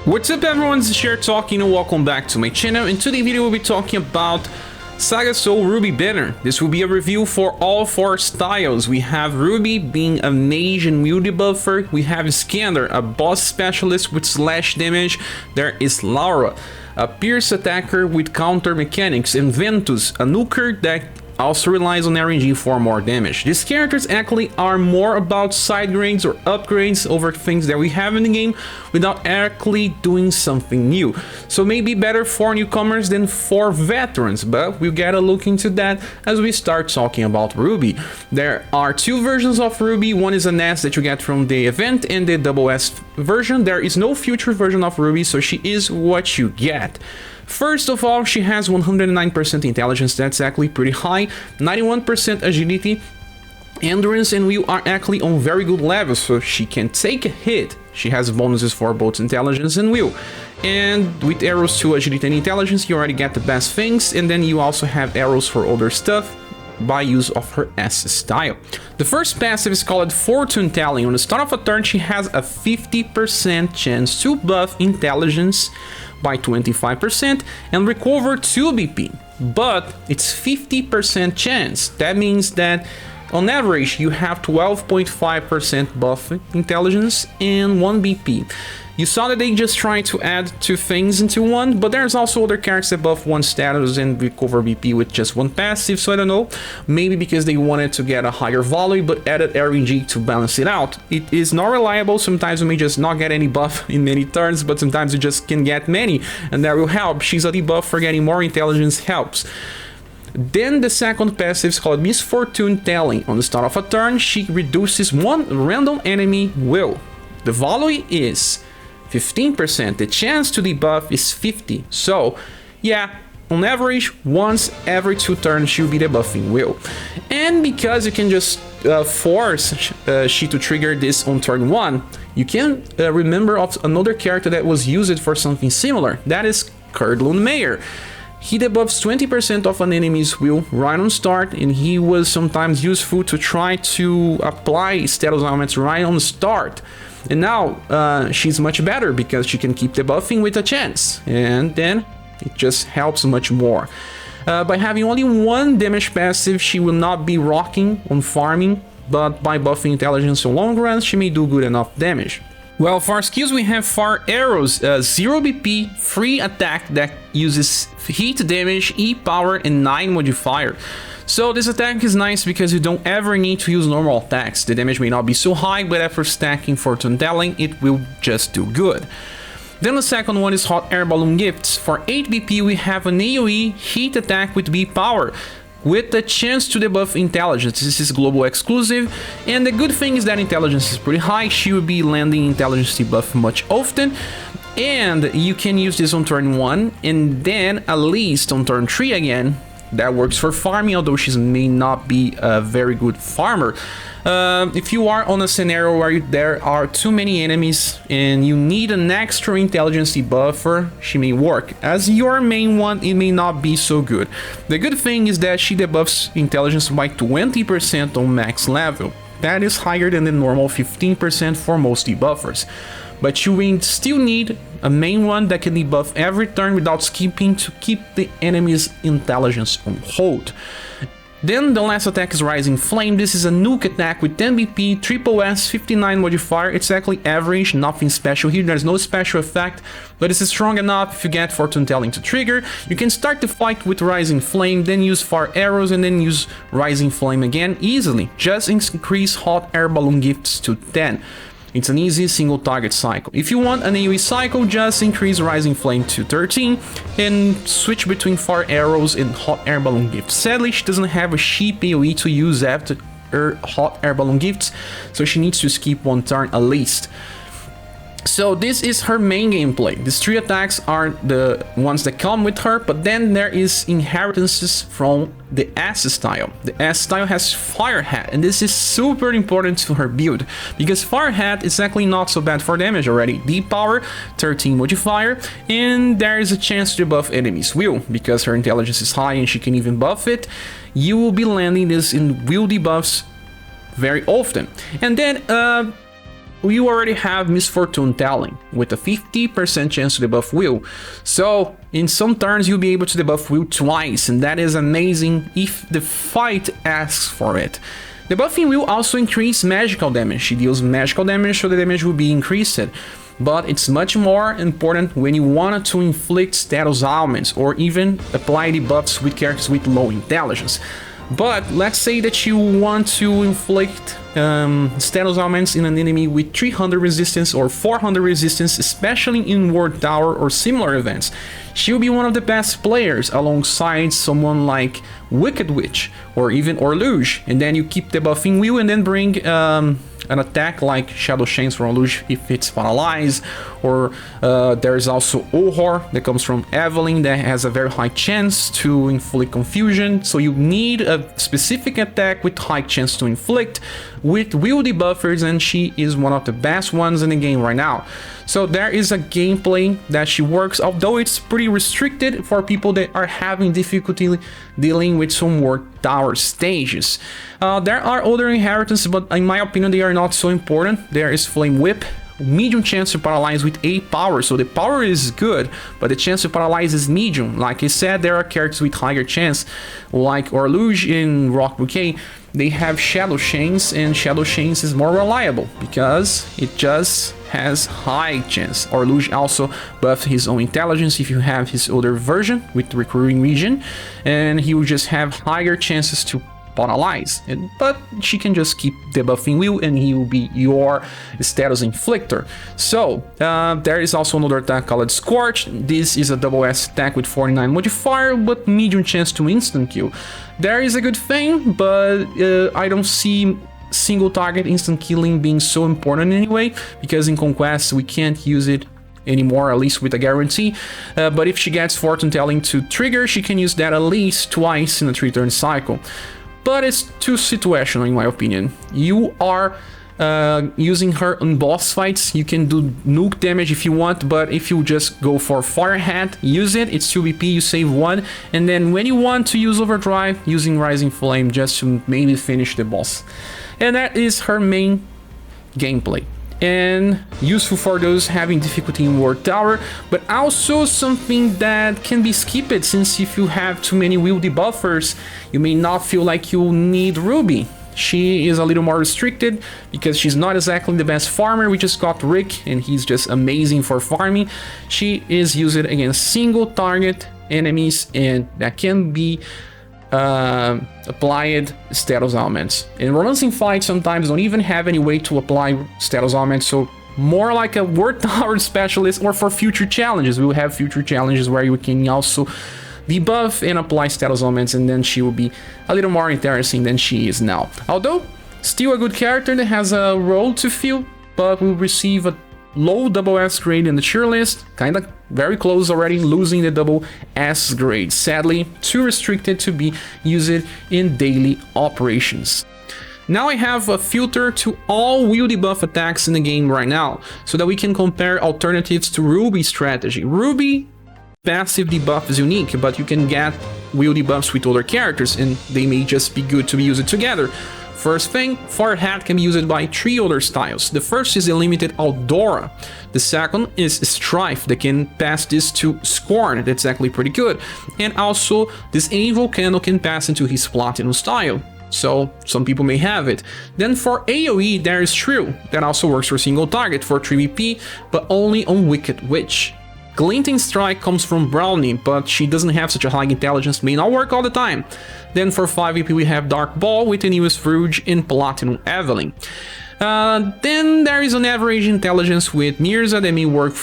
What's up everyone, this is Scher talking and welcome back to my channel. In today's video we'll be talking about SaGa Soul Ruby banner. This will be a review for all 4 styles. We have Ruby being a mage and melee debuffer. We have Iskandar, a boss specialist with slash damage. There is Laura, a pierce attacker with counter mechanics, and Ventus, a nuker that also relies on RNG for more damage. These characters actually are more about side grades or upgrades over things that we have in the game without actually doing something new. So maybe better for newcomers than for veterans, but we'll get a look into that as we start talking about Ruby. There are 2 versions of Ruby. One is an S that you get from the event and the double S version. There is no future version of Ruby, so she is what you get. First of all, she has 109% intelligence, that's actually pretty high, 91% agility, endurance and will are actually on very good levels, so she can take a hit. She has bonuses for both intelligence and will. And with arrows to agility and intelligence, you already get the best things, and then you also have arrows for other stuff by use of her S style. The first passive is called Fortune Telling. On the start of a turn, she has a 50% chance to buff intelligence by 25% and recover 2 BP, but it's 50% chance. That means that on average you have 12.5% buff intelligence and 1 BP. You saw that they just tried to add 2 things into one, but there's also other characters that buff 1 status and recover BP with just 1 passive, so I don't know, maybe because they wanted to get a higher volley but added RNG to balance it out. It is not reliable, sometimes you may just not get any buff in many turns, but sometimes you just can get many, and that will help. She's a debuff for getting more intelligence helps. Then the second passive is called Misfortune Telling. On the start of a turn, she reduces 1 random enemy will. The volley is 15%, the chance to debuff is 50, so yeah, on average once every 2 turns she'll be debuffing will. And because you can just force she to trigger this on turn 1, you can remember of another character that was used for something similar, that is Curdlun Mayor. He debuffs 20% of an enemy's will right on start, and he was sometimes useful to try to apply status elements right on start. And now she's much better because she can keep debuffing with a chance, and then it just helps much more. By having only 1 damage passive, she will not be rocking on farming, but by buffing intelligence on long runs, she may do good enough damage. Well, for our skills we have fire arrows, 0 BP, free attack that uses heat damage, E power and 9 modifier. So this attack is nice because you don't ever need to use normal attacks. The damage may not be so high, but after stacking Fortune Telling, it will just do good. Then the second one is Hot Air Balloon Gifts. For 8 BP we have an AoE heat attack with B power, with the chance to debuff intelligence. This is global exclusive, and the good thing is that intelligence is pretty high. She will be landing intelligence debuff much often, and you can use this on turn 1 and then at least on turn 3 again. That works for farming, although she may not be a very good farmer. If you are on a scenario where there are too many enemies and you need an extra intelligence debuffer, she may work. As your main one, it may not be so good. The good thing is that she debuffs intelligence by 20% on max level. That is higher than the normal 15% for most debuffers. But you will still need a main one that can debuff every turn without skipping to keep the enemy's intelligence on hold. Then the last attack is Rising Flame. This is a nuke attack with 10 BP, triple S, 59 modifier. It's actually average, nothing special here, there's no special effect, but it's strong enough if you get Fortune Telling to trigger. You can start the fight with Rising Flame, then use fire arrows and then use Rising Flame again easily. Just increase Hot Air Balloon Gifts to 10. It's an easy single target cycle. If you want an AoE cycle, just increase Rising Flame to 13 and switch between fire arrows and Hot Air Balloon Gifts. Sadly, she doesn't have a cheap AoE to use after her Hot Air Balloon Gifts, so she needs to skip 1 turn at least. So this is her main gameplay. These 3 attacks are the ones that come with her, but then there is inheritances from the S style. The S style has Fire Hat, and this is super important to her build, because Fire Hat is actually not so bad for damage already. D power, 13 modifier, and there is a chance to buff enemies' will, because her intelligence is high and she can even buff it. You will be landing this in will debuffs very often. And then you already have Misfortune Telling with a 50% chance to debuff Will. So in some turns you'll be able to debuff Will twice, and that is amazing if the fight asks for it. Debuffing Will also increase magical damage. She deals magical damage, so the damage will be increased. But it's much more important when you want to inflict status ailments or even apply debuffs with characters with low intelligence. But let's say that you want to inflict status ailments in an enemy with 300 resistance or 400 resistance, especially in Ward Tower or similar events. She'll be one of the best players alongside someone like Wicked Witch or even Orluge, and then you keep debuffing Will and then bring an attack like Shadow Chains from Orluge if it's paralyzed, or there's also Horror that comes from Evelyn that has a very high chance to inflict confusion, so you need a specific attack with high chance to inflict with Will debuffers, and she is one of the best ones in the game right now. So there is a gameplay that she works, although it's pretty restricted for people that are having difficulty dealing with some Ward Tower stages. There are other inheritances, but in my opinion they are not so important. There is Flame Whip, medium chance to paralyze with 8 power, so the power is good, but the chance to paralyze is medium. Like I said, there are characters with higher chance, like Orluge in Rock Bouquet. They have Shadow Chains, and Shadow Chains is more reliable because it just has high chance. Orluge also buffs his own intelligence if you have his older version with recurring region, and he will just have higher chances to paralyze. But she can just keep debuffing Will and he will be your status inflictor. So there is also another attack called Scorch. This is a double S attack with 49 modifier but medium chance to instant kill. There is a good thing, but I don't see single target instant killing being so important anyway, because in Conquest we can't use it anymore, at least with a guarantee. But if she gets Fortune Telling to trigger, she can use that at least twice in a 3-turn cycle. But it's too situational in my opinion. You are using her on boss fights, you can do nuke damage if you want, but if you just go for Fire Hat, use it, it's 2 BP, you save 1, and then when you want to use Overdrive, using Rising Flame just to maybe finish the boss. And that is her main gameplay, and useful for those having difficulty in Ward Tower, but also something that can be skipped, since if you have too many Will debuffers, you may not feel like you need Ruby. She is a little more restricted because she's not exactly the best farmer. We just got Rick and he's just amazing for farming. She is used against single target enemies, and that can be applied status ailments. And romancing fights sometimes don't even have any way to apply status ailments, so more like a Ward Tower specialist, or for future challenges. We will have future challenges where you can also debuff and apply status ailments, and then she will be a little more interesting than she is now. Although still a good character that has a role to fill, but will receive a low double S grade in the tier list, kinda very close already, losing the double S grade. Sadly, too restricted to be used in daily operations. Now I have a filter to all Will debuff attacks in the game right now, so that we can compare alternatives to Ruby's strategy. Ruby passive debuff is unique, but you can get Will debuffs with other characters, and they may just be good to be used together. First thing, Fire Hat can be used by 3 other styles. The first is a limited Aldora. The second is Strife, that can pass this to Scorn, that's actually pretty good. And also, this A Volcano can pass into his Platinum style, so some people may have it. Then for AoE, there is Shrill, that also works for single target for 3 BP, but only on Wicked Witch. Glinting Strike comes from Brownie, but she doesn't have such a high intelligence, may not work all the time. Then for 5 EP we have Dark Ball with the newest Rouge in Platinum Evelyn. Then there is an average intelligence with Mirza that may work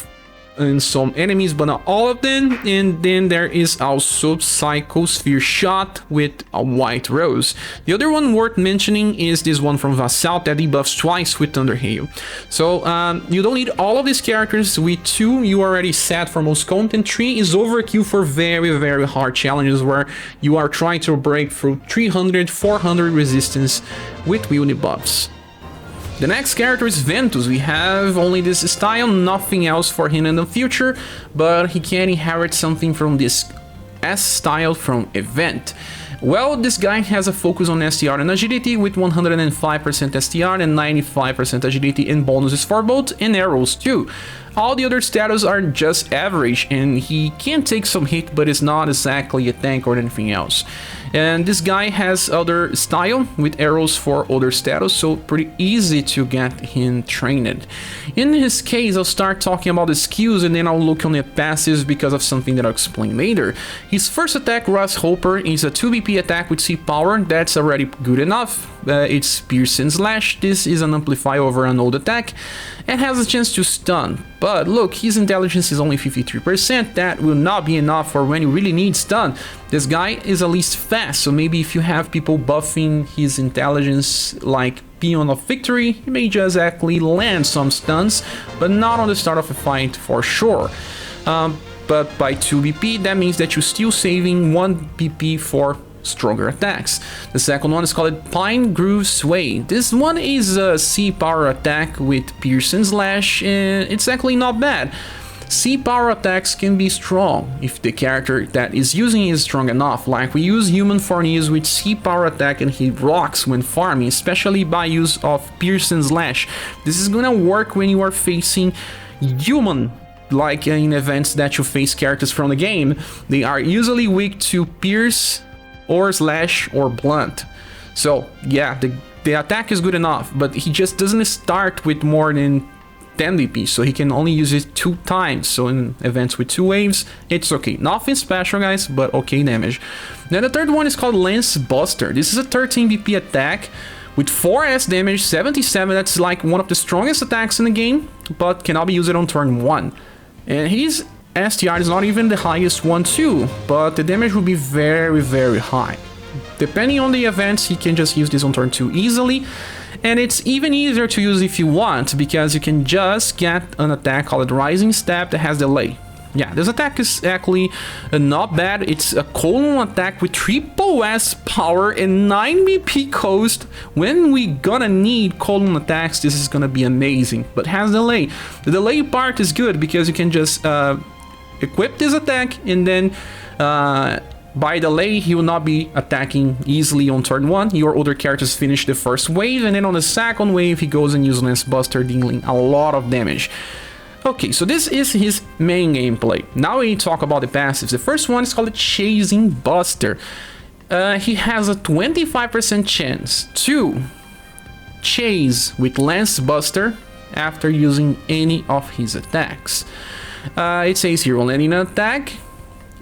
in some enemies, but not all of them. And then there is also Psychosphere Shot with a White Rose. The other one worth mentioning is this one from Vassal that debuffs twice with Thunder Hail. So you don't need all of these characters. With 2 you are already set for most content. 3 is overkill for very hard challenges where you are trying to break through 300-400 resistance with Will debuffs. The next character is Ventus. We have only this style, nothing else for him in the future, but he can inherit something from this S style from Event. Well, this guy has a focus on STR and agility with 105% STR and 95% agility and bonuses for both, and arrows too. All the other status are just average, and he can take some hit, but is not exactly a tank or anything else. And this guy has other style with arrows for other status, so pretty easy to get him trained. In his case, I'll start talking about the skills and then I'll look on the passives because of something that I'll explain later. His first attack, Grasshopper, is a 2 BP attack with C power. That's already good enough. It's Pierce and Slash. This is an amplify over an old attack and has a chance to stun. But look, his intelligence is only 53%. That will not be enough for when you really need stun. This guy is at least fast, so maybe if you have people buffing his intelligence like Peon of Victory, he may just actually land some stuns, but not on the start of a fight for sure. But by 2 BP, that means that you're still saving 1 BP for stronger attacks. The second one is called Pine Groove Sway. This one is a C power attack with Pierce and Slash, and it's actually not bad. C power attacks can be strong if the character that is using is strong enough, like we use Human Forneas with C power attack and he rocks when farming, especially by use of Pierce and Slash. This is gonna work when you are facing human, like in events that you face characters from the game. They are usually weak to Pierce or Slash or Blunt. So yeah, the attack is good enough, but he just doesn't start with more than 10 DP, so he can only use it 2 times. So in events with 2 waves, it's okay. Nothing special, guys, but okay damage. Then the third one is called Lance Buster. This is a 13 BP attack with 4S damage, 77. That's like one of the strongest attacks in the game, but cannot be used on turn 1. And his STR is not even the highest one too, but the damage will be very, very high. Depending on the events, he can just use this on turn 2 easily. And it's even easier to use if you want, because you can just get an attack called Rising Step that has delay. Yeah, this attack is actually not bad. It's a colon attack with triple S power and 9 BP cost. When we gonna need colon attacks, this is gonna be amazing, but has delay. The delay part is good because you can just equip this attack, and then by delay, he will not be attacking easily on turn 1. Your other characters finish the first wave, and then on the second wave, he goes and uses Lance Buster, dealing a lot of damage. Okay, so this is his main gameplay. Now we talk about the passives. The first one is called Chasing Buster. He has a 25% chance to chase with Lance Buster after using any of his attacks. It says here, on any attack,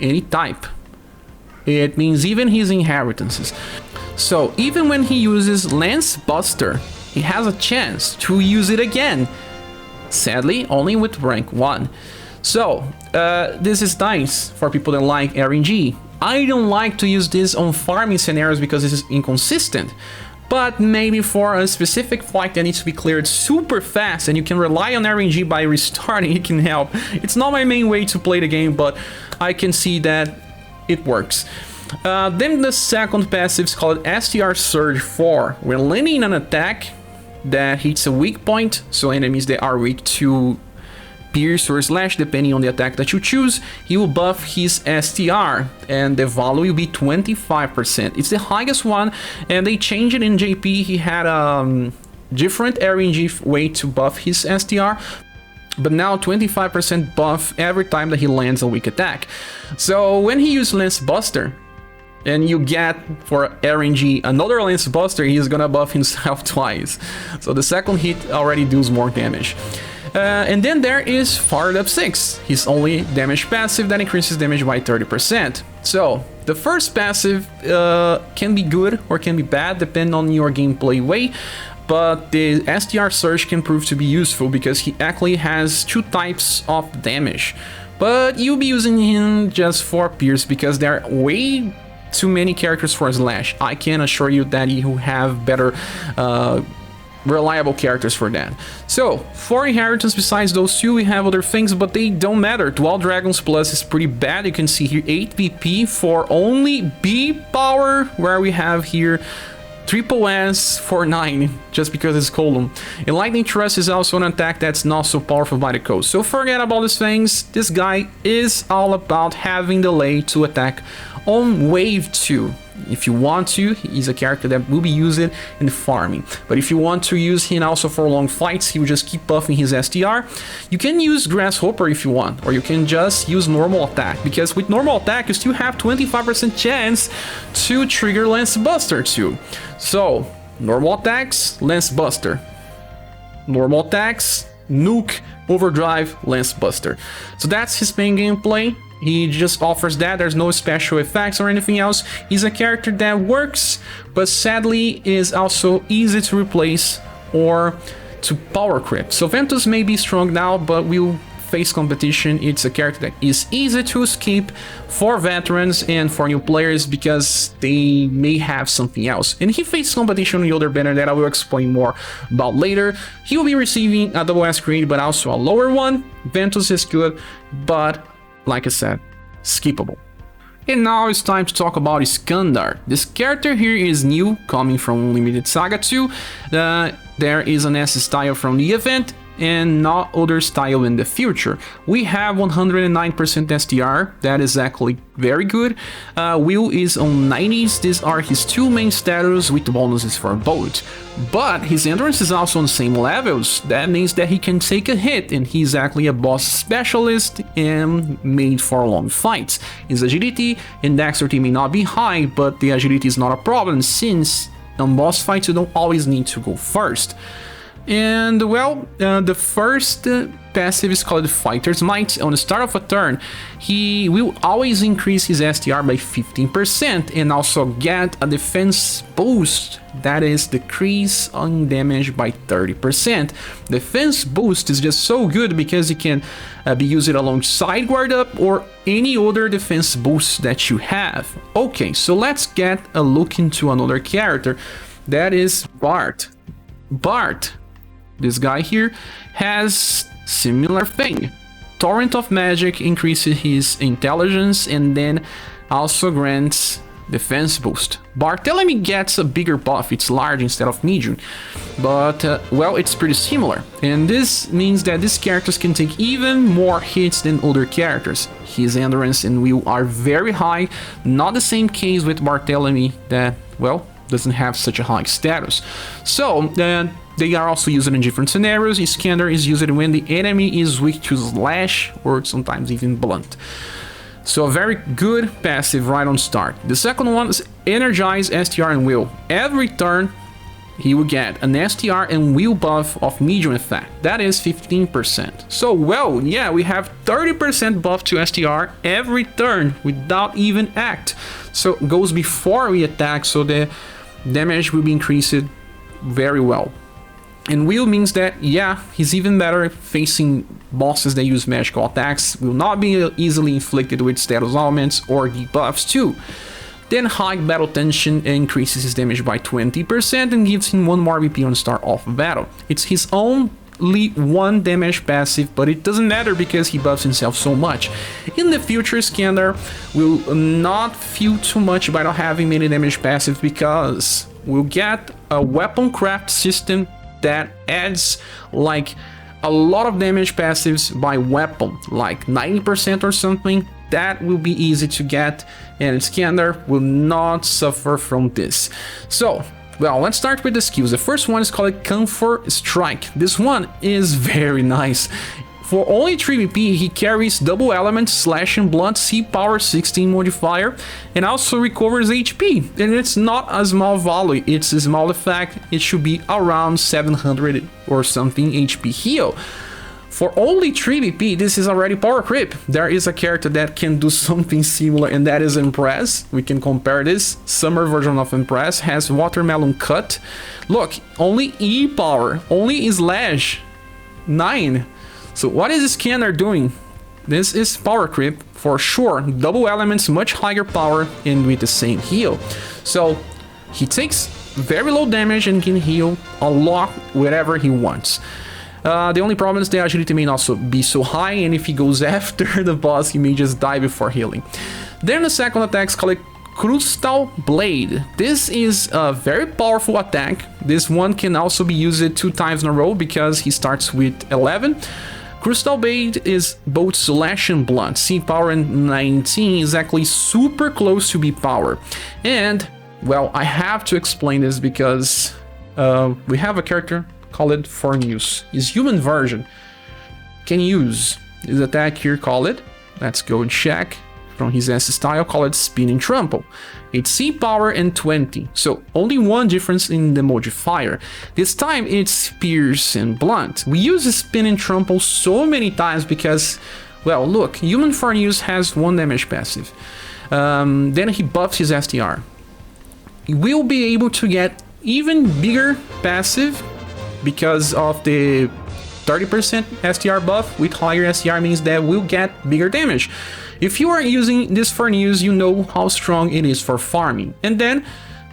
any type. It means even his inheritances. So even when he uses Lance Buster, he has a chance to use it again. Sadly, only with rank 1. So this is nice for people that like RNG. I don't like to use this on farming scenarios because this is inconsistent. But maybe for a specific fight that needs to be cleared super fast and you can rely on RNG by restarting, it can help. It's not my main way to play the game, but I can see that it works. Then the second passive is called STR Surge 4. When landing an attack that hits a weak point, so enemies that are weak to Pierce or Slash, depending on the attack that you choose, he will buff his STR, and the value will be 25%. It's the highest one, and they changed it in JP. He had a different RNG way to buff his STR, but now 25% buff every time that he lands a weak attack. So when he uses Lance Buster, and you get for RNG another Lance Buster, he's gonna buff himself twice. So the second hit already does more damage. And then there is Fired Up 6, his only damage passive that increases damage by 30%. So the first passive can be good or can be bad, depending on your gameplay way. But the STR Surge can prove to be useful because he actually has 2 types of damage. But you'll be using him just for Pierce because there are way too many characters for Slash. I can assure you that you have better reliable characters for that. So for inheritance, besides those 2, we have other things, but they don't matter. Dual Dragons Plus is pretty bad. You can see here 8 BP for only B power, where we have here triple S for 9, just because it's column. And Lightning Thrust is also an attack that's not so powerful by the coast. So forget about these things. This guy is all about having delay to attack on wave 2. If you want to, he's a character that will be used in farming. But if you want to use him also for long fights, he will just keep buffing his STR. You can use Grasshopper if you want, or you can just use normal attack, because with normal attack you still have 25% chance to trigger Lance Buster too. So normal attacks, Lance Buster. Normal attacks, Nuke, Overdrive, Lance Buster. So that's his main gameplay. He just offers that. There's no special effects or anything else. He's a character that works, but sadly is also easy to replace or to power creep. So Ventus may be strong now, but will face competition. It's a character that is easy to escape for veterans and for new players because they may have something else. And he faces competition on the other banner that I will explain more about later. He will be receiving a double S grade, but also a lower one. Ventus is good, but like I said, skippable. And now it's time to talk about Iskandar. This character here is new, coming from Unlimited Saga 2. There is an S style from the event and not other style in the future. We have 109% STR, that is actually very good. Will is on 90s, these are his two main status with bonuses for both. But his endurance is also on the same levels, that means that he can take a hit and he's actually a boss specialist and made for long fights. His agility and dexterity may not be high, but the agility is not a problem since on boss fights you don't always need to go first. And well, the first passive is called Fighter's Might. On the start of a turn, he will always increase his STR by 15% and also get a defense boost, that is decrease on damage by 30%. Defense boost is just so good because it can be used alongside guard up or any other defense boost that you have. Okay, so let's get a look into another character, that is Bart. Bart, this guy here, has similar thing. Torrent of Magic increases his intelligence and then also grants defense boost. Barthélemy gets a bigger buff, it's large instead of medium, but well, it's pretty similar, and this means that these characters can take even more hits than other characters. His endurance and will are very high, not the same case with Barthélemy that, well, doesn't have such a high status. So they are also used in different scenarios. Iskandar is used when the enemy is weak to slash or sometimes even blunt. So a very good passive right on start. The second one is Energize STR and Will. Every turn he will get an STR and Will buff of medium effect. That is 15%. So well, yeah, we have 30% buff to STR every turn without even act. So it goes before we attack, so the damage will be increased very well. And Will means that, yeah, he's even better facing bosses that use magical attacks, will not be easily inflicted with status augments or debuffs too. Then High Battle Tension increases his damage by 20% and gives him 1 more BP on start of battle. It's his only 1 damage passive, but it doesn't matter because he buffs himself so much. In the future, Iskandar will not feel too much by not having many damage passives because we'll get a weapon craft system that adds like a lot of damage passives by weapon, like 90% or something. That will be easy to get, and Iskandar will not suffer from this. So, well, let's start with the skills. The first one is called Comfort Strike. This one is very nice. For only 3 BP, he carries double element, slash and blunt, C power 16 modifier, and also recovers HP. And it's not a small value, it's a small effect. It should be around 700 or something HP heal. For only 3 BP, this is already power creep. There is a character that can do something similar, and that is Impress. We can compare this. Summer version of Impress has Watermelon Cut. Look, only E power, only slash 9. So what is Iskandar doing? This is power creep for sure. Double elements, much higher power, and with the same heal. So he takes very low damage and can heal a lot wherever he wants. The only problem is the agility may also be so high, and if he goes after the boss, he may just die before healing. Then the second attack is called Crystal Blade. This is a very powerful attack. This one can also be used 2 times in a row because he starts with 11. Crystal Blade is both Slash and Blunt. C power and 19 is actually super close to B power. And, well, I have to explain this because we have a character called Fornews. His human version can use his attack here, call it. Let's go and check. From his S style, call it Spin and Trample. It's C power and 20, so only one difference in the modifier. This time it's Pierce and Blunt. We use Spin and Trample so many times because, well, look, Human Fornews has 1 damage passive. Then he buffs his STR. He will be able to get even bigger passive because of the 30% STR buff. With higher STR means that we'll get bigger damage. If you are using this Fornews, you know how strong it is for farming. And then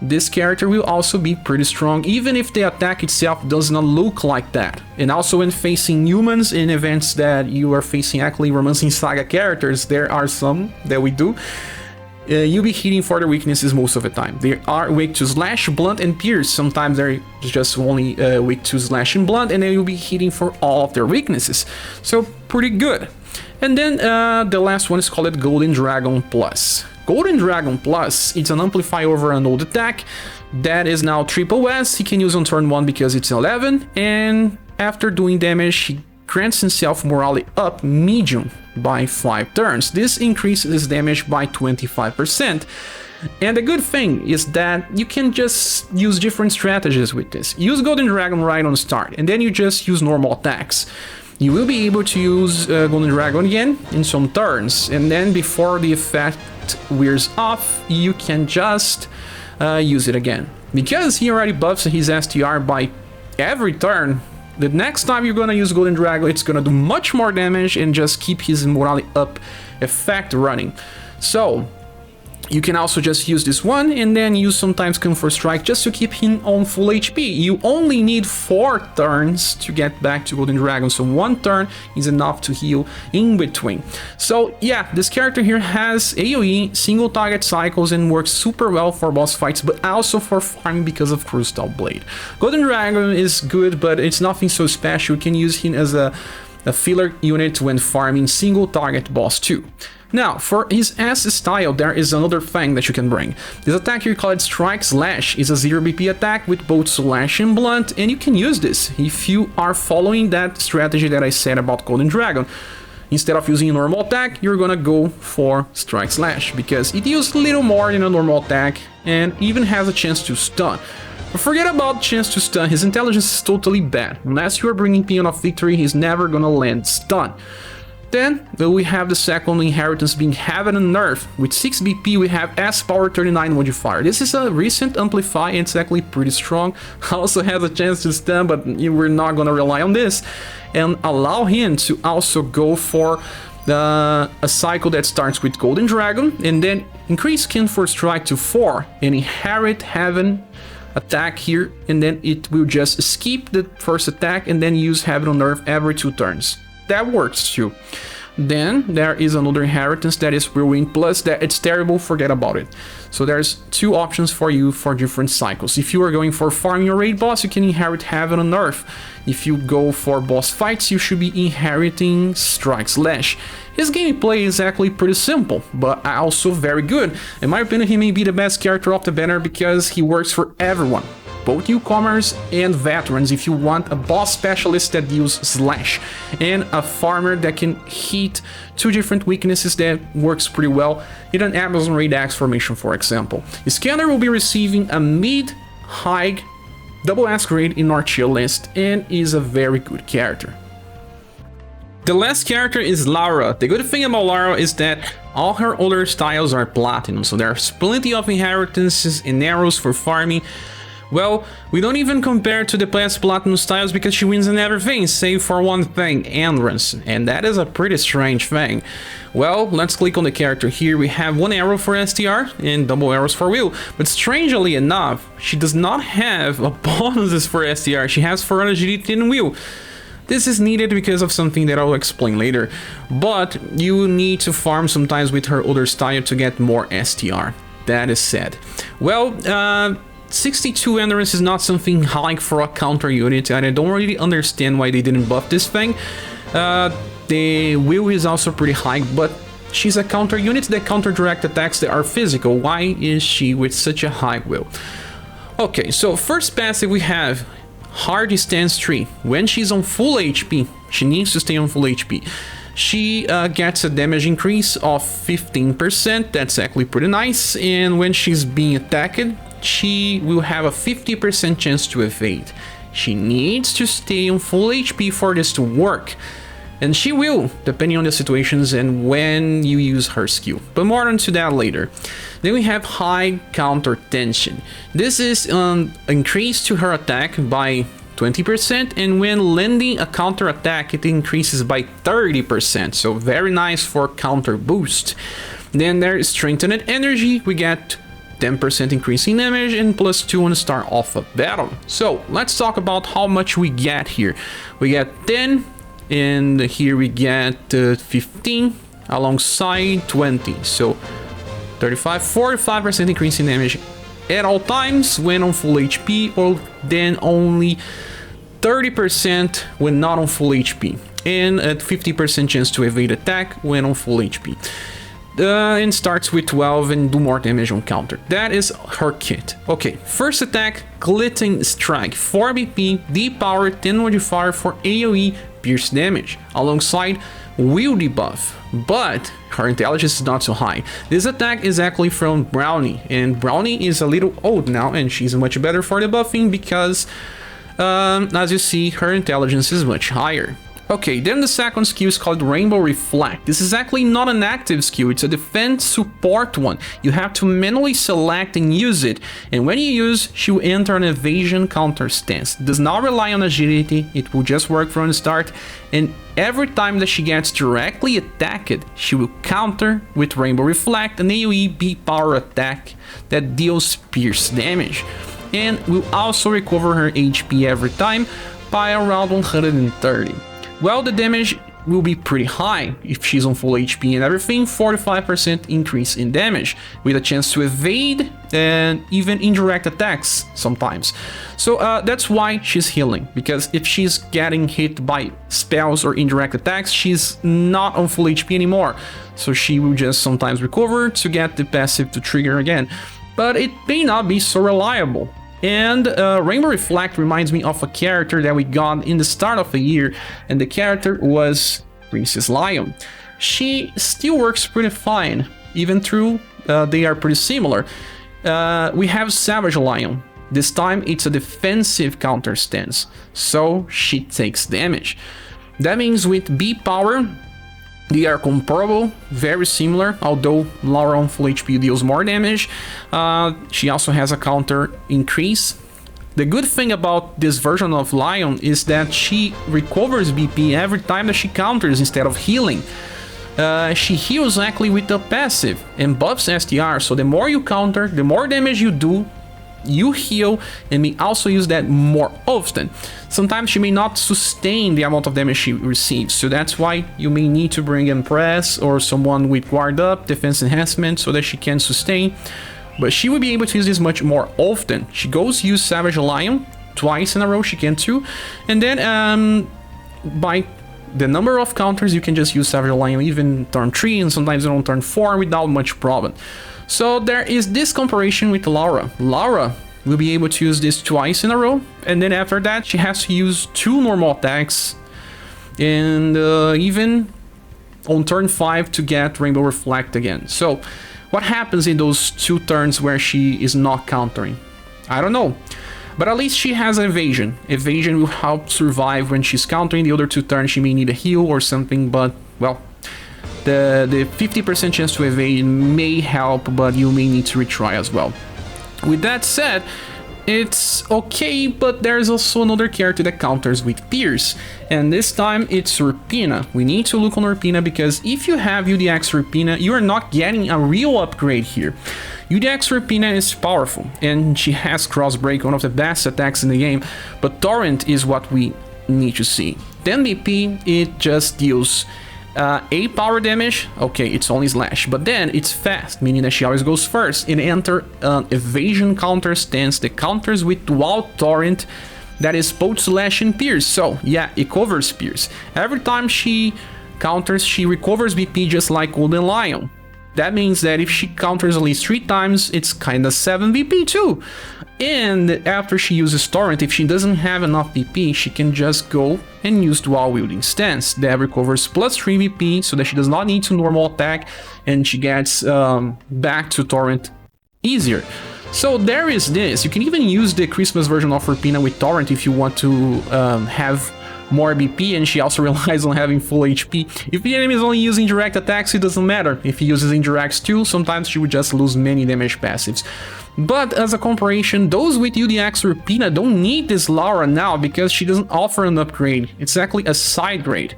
this character will also be pretty strong, even if the attack itself does not look like that. And also when facing humans in events that you are facing actually Romancing Saga characters, there are some that we do, you'll be hitting for their weaknesses most of the time. They are weak to Slash, Blunt, and Pierce. Sometimes they're just only weak to Slash and Blunt, and then you'll be hitting for all of their weaknesses. So pretty good. And then the last one is called Golden Dragon Plus. Golden Dragon Plus, it's an amplify over an old attack that is now triple S. He can use on turn 1 because it's 11, and after doing damage, he grants himself morale up medium by 5 turns. This increases his damage by 25%. And the good thing is that you can just use different strategies with this. Use Golden Dragon right on start, and then you just use normal attacks. You will be able to use Golden Dragon again in some turns, and then before the effect wears off, you can just use it again. Because he already buffs his STR by every turn, the next time you're gonna use Golden Dragon, it's gonna do much more damage and just keep his morale up effect running. So you can also just use this one and then use sometimes Comfort Strike just to keep him on full HP. You only need 4 turns to get back to Golden Dragon, so 1 turn is enough to heal in between. So yeah, this character here has AoE, single target cycles, and works super well for boss fights, but also for farming because of Crystal Blade. Golden Dragon is good, but it's nothing so special. You can use him as a filler unit when farming single target boss too. Now, for his S style, there is another thing that you can bring. This attack here called Strike Slash is a 0 BP attack with both Slash and Blunt, and you can use this if you are following that strategy that I said about Golden Dragon. Instead of using a normal attack, you're gonna go for Strike Slash, because it deals a little more than a normal attack, and even has a chance to stun. But forget about chance to stun, his intelligence is totally bad. Unless you are bringing Paean of Victory, he's never gonna land stun. Then we have the second inheritance being Heaven and Earth. With 6 BP we have S power 39 modifier. This is a recent amplify and it's actually pretty strong. Also has a chance to stun, but we're not gonna rely on this. And allow him to also go for a cycle that starts with Golden Dragon and then increase Comfort Strike to 4 and inherit Heaven attack here, and then it will just skip the first attack and then use Heaven on Earth every 2 turns. That works too. Then there is another inheritance that is Whirlwind Plus, that it's terrible, forget about it. So there's 2 options for you for different cycles. If you are going for farming your raid boss, you can inherit Heaven on Earth. If you go for boss fights, you should be inheriting Strike Slash. His gameplay is actually pretty simple, but also very good. In my opinion, he may be the best character of the banner because he works for everyone. Both newcomers and veterans if you want a boss specialist that deals slash, and a farmer that can hit 2 different weaknesses that works pretty well in an Amazon Raid Axe formation, for example. Iskandar will be receiving a mid-high double axe grade in our tier list and is a very good character. The last character is Laura. The good thing about Laura is that all her other styles are platinum, so there's plenty of inheritances and arrows for farming. Well, we don't even compare to the past platinum styles because she wins in everything, save for one thing, endurance, and that is a pretty strange thing. Well, let's click on the character here. We have 1 arrow for STR and double arrows for will, but strangely enough, she does not have a bonuses for STR. She has for agility and will. This is needed because of something that I'll explain later, but you need to farm sometimes with her other style to get more STR. That is said. Well, 62 endurance is not something high for a counter unit, and I don't really understand why they didn't buff this thing. The will is also pretty high, but she's a counter unit that counter direct attacks that are physical. Why is she with such a high will? Okay, so first passive we have Hard Stance 3. When she's on full HP, she needs to stay on full HP. She gets a damage increase of 15%, that's actually pretty nice, and when she's being attacked, she will have a 50% chance to evade. She needs to stay on full HP for this to work, and she will, depending on the situations and when you use her skill, but more onto that later. Then we have High Counter Tension. This is an increase to her attack by 20%, and when landing a counter attack it increases by 30%, so very nice for counter boost. Then there is Strengthened Energy. We get 10% increase in damage and +2 on the start of a battle. So let's talk about how much we get here. We get 10, and here we get 15 alongside 20, so 45% increase in damage at all times when on full HP, or then only 30% when not on full HP, and at 50% chance to evade attack when on full HP. And starts with 12 and do more damage on counter. That is her kit. Okay, first attack, Glitting Strike, 4 BP, deep power, 10 modifier for AoE pierce damage, alongside will debuff, but her intelligence is not so high. This attack is actually from Brownie, and Brownie is a little old now, and she's much better for the buffing because, as you see, her intelligence is much higher. Okay, then the second skill is called Rainbow Reflect. This is actually not an active skill, it's a defense support one. You have to manually select and use it, and when you use, she will enter an evasion counter stance. It does not rely on agility, it will just work from the start, and every time that she gets directly attacked, she will counter with Rainbow Reflect, an AoE B power attack that deals pierce damage, and will also recover her HP every time by around 130. Well, the damage will be pretty high if she's on full HP and everything, 45% increase in damage, with a chance to evade and even indirect attacks sometimes. So that's why she's healing, because if she's getting hit by spells or indirect attacks, she's not on full HP anymore. So she will just sometimes recover to get the passive to trigger again, but it may not be so reliable. And Rainbow Reflect reminds me of a character that we got in the start of the year, and the character was Princess Lion. She still works pretty fine, even though they are pretty similar. We have Savage Lion. This time it's a defensive counter stance, so she takes damage. That means with B power, they are comparable, very similar, although Laura on full HP deals more damage. She also has a counter increase. The good thing about this version of Lion is that she recovers BP every time that she counters instead of healing. She heals actually with the passive and buffs STR, so the more you counter, the more damage you do, you heal, and may also use that more often. Sometimes she may not sustain the amount of damage she receives, so that's why you may need to bring Impress or someone with guard up, defense enhancement, so that she can sustain. But she will be able to use this much more often. She goes use Savage Lion twice in a row, she can too, and then by the number of counters you can just use Savage Lion even turn 3 and sometimes on turn 4 without much problem. So there is this comparison with Laura. Laura will be able to use this twice in a row, and then after that she has to use 2 normal attacks, and even on turn 5 to get Rainbow Reflect again. So what happens in those 2 turns where she is not countering? I don't know. But at least she has evasion. Evasion will help survive when she's countering. The other 2 turns she may need a heal or something, but well, the 50% chance to evade may help, but you may need to retry as well. With that said, it's okay, but there's also another character that counters with Pierce, and this time it's Rupina. We need to look on Rupina, because if you have UDX Rupina, you are not getting a real upgrade here. UDX Rupina is powerful, and she has Crossbreak, one of the best attacks in the game, but Torrent is what we need to see. 10 BP, it just deals 8 power damage. Okay, it's only slash, but then it's fast, meaning that she always goes first, and enter an evasion counter stance that counters with dual torrent that is both slash and pierce. So yeah, it covers pierce. Every time she counters, she recovers BP just like Golden Lion. That means that if she counters at least 3 times, it's kinda 7 BP too. And after she uses Torrent, if she doesn't have enough BP, she can just go and use Dual Wielding Stance. That recovers plus 3 BP, so that she does not need to normal attack, and she gets back to Torrent easier. So there is this. You can even use the Christmas version of Urpina with Torrent if you want to have more BP, and she also relies on having full HP. If the enemy is only using direct attacks, it doesn't matter. If he uses indirects too, sometimes she would just lose many damage passives. But as a comparison, those with UDX Urpina don't need this Laura now because she doesn't offer an upgrade. It's actually a side grade.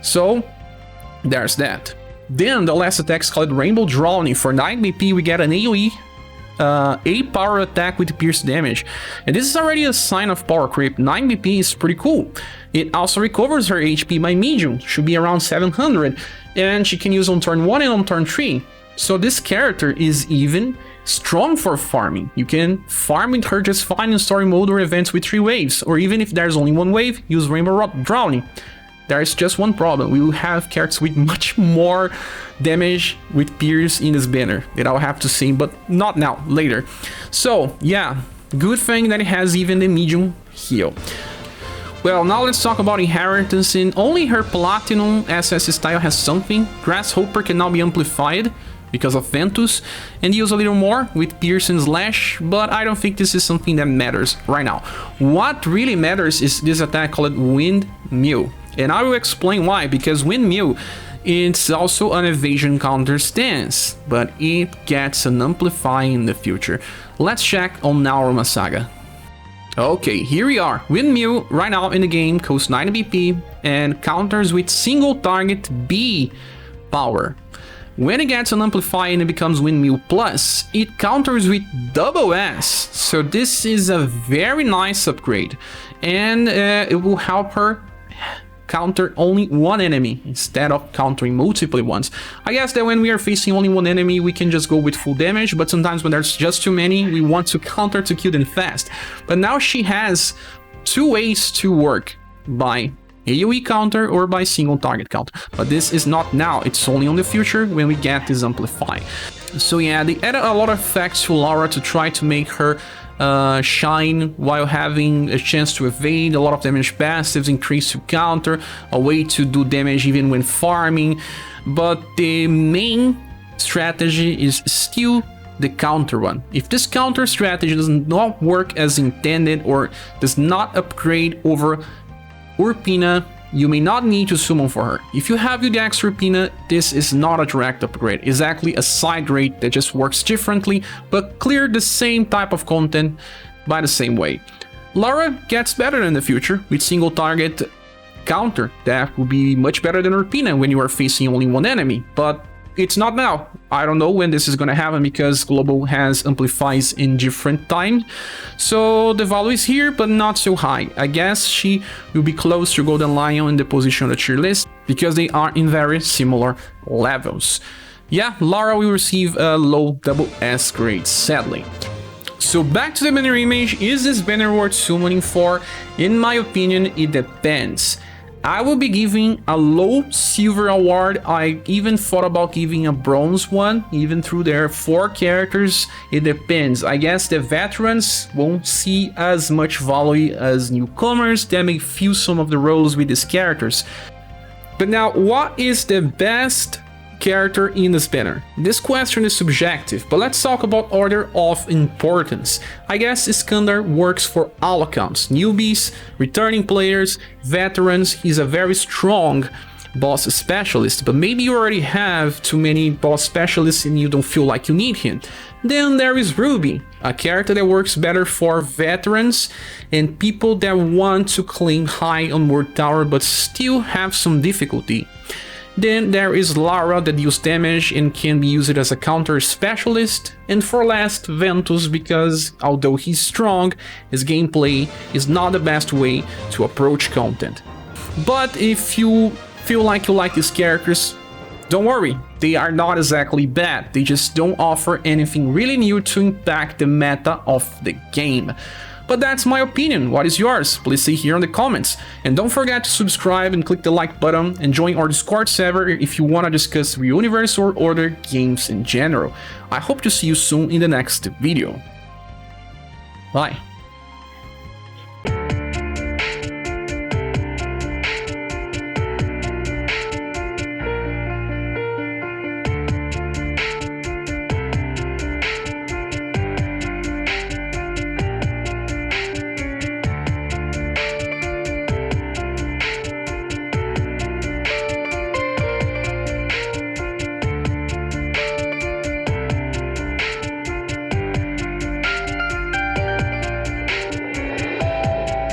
So there's that. Then the last attack is called Rainbow Drowning. For 9 BP, we get an AoE 8 power attack with pierce damage, and this is already a sign of power creep. 9 BP is pretty cool. It also recovers her HP by medium, should be around 700, and she can use on turn 1 and on turn 3. So this character is even strong for farming. You can farm with her just fine in story mode or events with 3 waves, or even if there's only 1 wave, use Rainbow Drowning. There's just one problem. We will have characters with much more damage with Pierce in this banner that I'll have to say, but not now, later. So yeah, good thing that it has even the medium heal. Well, now let's talk about inheritance. And only her Platinum SS style has something. Grasshopper can now be amplified because of Ventus, and use a little more with Pierce and Slash, but I don't think this is something that matters right now. What really matters is this attack called Windmill. And I will explain why, because Windmill, it's also an evasion counter stance, but it gets an amplify in the future. Let's check on Naurama Saga. Okay, here we are. Windmill right now in the game costs 9 BP and counters with single target B power. When it gets an amplify and it becomes Windmill Plus, it counters with double S. So this is a very nice upgrade, and it will help her counter only one enemy instead of countering multiple ones. I guess that when we are facing only one enemy, we can just go with full damage, but sometimes when there's just too many, we want to counter to kill them fast. But now she has 2 ways to work, by AoE counter or by single target counter. But this is not now, it's only on the future when we get this amplify. So yeah, they added a lot of effects to Laura to try to make her shine while having a chance to evade, a lot of damage passives, increase to counter, a way to do damage even when farming. But the main strategy is still the counter one. If this counter strategy does not work as intended or does not upgrade over Urpina, you may not need to summon for her. If you have UDX Urpina, this is not a direct upgrade. It's actually a side grade that just works differently, but clear the same type of content by the same way. Laura gets better in the future with single target counter. That will be much better than Urpina when you are facing only one enemy, but it's not now. I don't know when this is gonna happen because Global has amplifies in different time. So the value is here, but not so high. I guess she will be close to Golden Lion in the position of the tier list because they are in very similar levels. Yeah, Lara will receive a low double S grade, sadly. So back to the banner image. Is this banner worth summoning for? In my opinion, it depends. I will be giving a low silver award. I even thought about giving a bronze one, even through their 4 characters. It depends. I guess the veterans won't see as much value as newcomers that may fill some of the roles with these characters. But now, what is the best character in this banner? This question is subjective, but let's talk about order of importance. I guess Iskandar works for all accounts. Newbies, returning players, veterans. He's a very strong boss specialist, but maybe you already have too many boss specialists and you don't feel like you need him. Then there is Ruby, a character that works better for veterans and people that want to claim high on Word Tower but still have some difficulty. Then there is Lara that deals damage and can be used as a counter specialist. And for last, Ventus, because although he's strong, his gameplay is not the best way to approach content. But if you feel like you like these characters, don't worry, they are not exactly bad. They just don't offer anything really new to impact the meta of the game. But that's my opinion. What is yours? Please say here in the comments. And don't forget to subscribe and click the like button and join our Discord server if you want to discuss the UniverSe or other games in general. I hope to see you soon in the next video. Bye.